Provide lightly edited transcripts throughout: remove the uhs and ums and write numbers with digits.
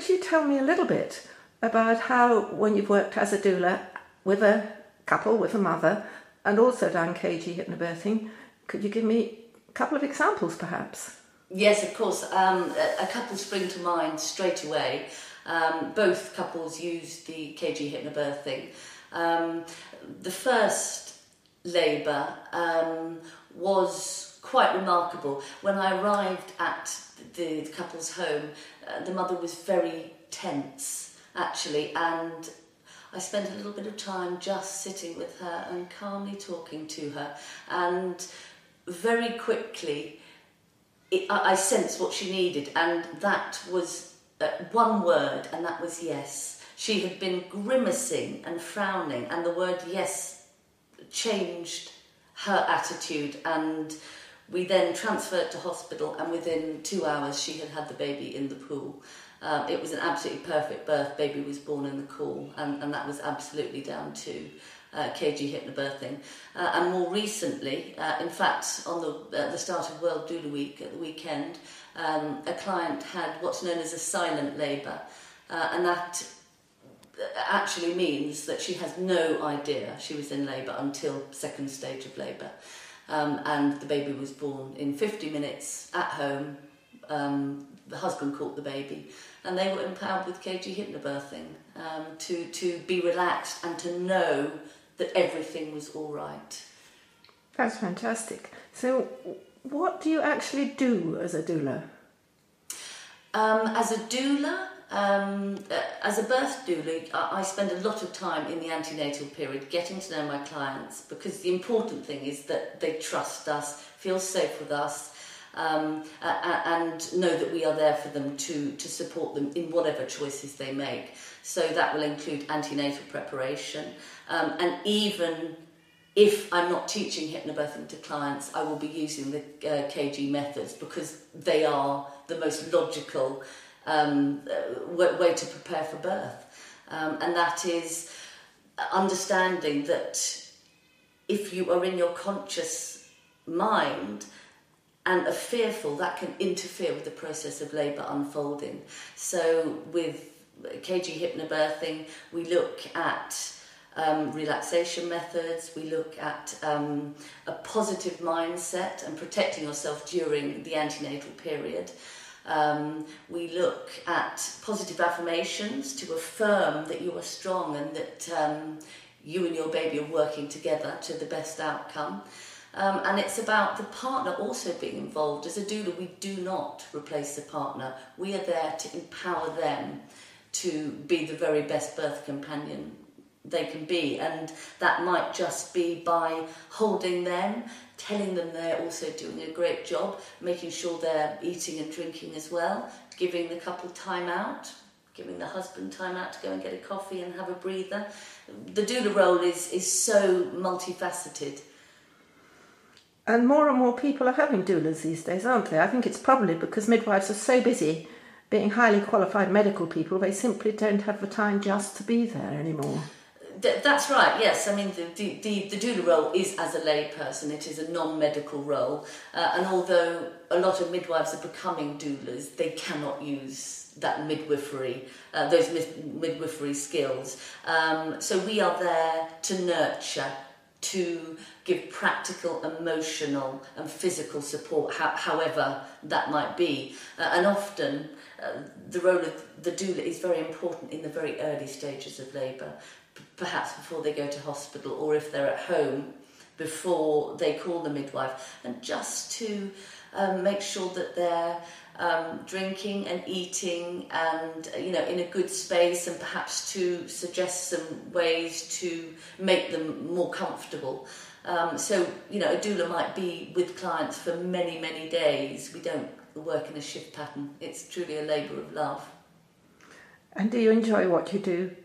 could you tell me a little bit about how, when you've worked as a doula with a couple, with a mother, and also done KG hypnobirthing, could you give me a couple of examples perhaps? Yes, of course. A couple spring to mind straight away. Both couples used the KG hypnobirthing. The first labour was quite remarkable. When I arrived at the couple's home, the mother was very tense, actually, and I spent a little bit of time just sitting with her and calmly talking to her, and very quickly I sensed what she needed, and that was one word, and that was yes. She had been grimacing and frowning, and the word yes changed her attitude, and we then transferred to hospital, and within 2 hours she had the baby in the pool. It was an absolutely perfect birth. Baby was born in the pool, and that was absolutely down to KG hypnobirthing. And more recently, in fact, on the start of World Doula Week at the weekend, a client had what's known as a silent labour, and that actually means that she has no idea she was in labour until second stage of labour. And the baby was born in 50 minutes at home. The husband caught the baby, and they were empowered with KG hypnobirthing to be relaxed and to know that everything was all right. That's fantastic. So what do you actually do as a doula? As a doula, as a birth doula, I spend a lot of time in the antenatal period getting to know my clients, because the important thing is that they trust us, feel safe with us, and know that we are there for them to support them in whatever choices they make. So that will include antenatal preparation, and even if I'm not teaching hypnobirthing to clients, I will be using the KG methods, because they are the most logical way to prepare for birth, and that is understanding that if you are in your conscious mind and are fearful, that can interfere with the process of labour unfolding. So with KG hypnobirthing, we look at relaxation methods, we look at a positive mindset and protecting yourself during the antenatal period. We look at positive affirmations to affirm that you are strong and that you and your baby are working together to the best outcome. And it's about the partner also being involved. As a doula, we do not replace the partner. We are there to empower them to be the very best birth companion they can be, and that might just be by holding them, telling them they're also doing a great job, making sure they're eating and drinking as well, giving the couple time out, giving the husband time out to go and get a coffee and have a breather. The doula role is so multifaceted. And more people are having doulas these days, aren't they? I think it's probably because midwives are so busy being highly qualified medical people, they simply don't have the time just to be there anymore. That's right, yes. I mean, the doula role is as a lay person. It is a non-medical role. And although a lot of midwives are becoming doulas, they cannot use that midwifery, those midwifery skills. So we are there to nurture, to give practical, emotional and physical support, however that might be. And often the role of the doula is very important in the very early stages of labour, perhaps before they go to hospital, or if they're at home before they call the midwife, and just to make sure that they're drinking and eating and in a good space, and perhaps to suggest some ways to make them more comfortable. So a doula might be with clients for many days. We don't work in a shift pattern. It's truly a labour of love. And do you enjoy what you do?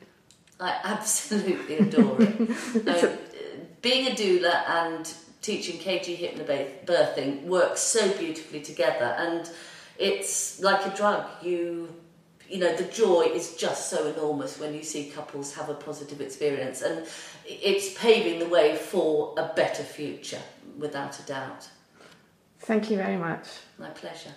I absolutely adore it. Being a doula and teaching KG hypnobirthing works so beautifully together, and it's like a drug. The joy is just so enormous when you see couples have a positive experience, and it's paving the way for a better future, without a doubt. Thank you very much. My pleasure.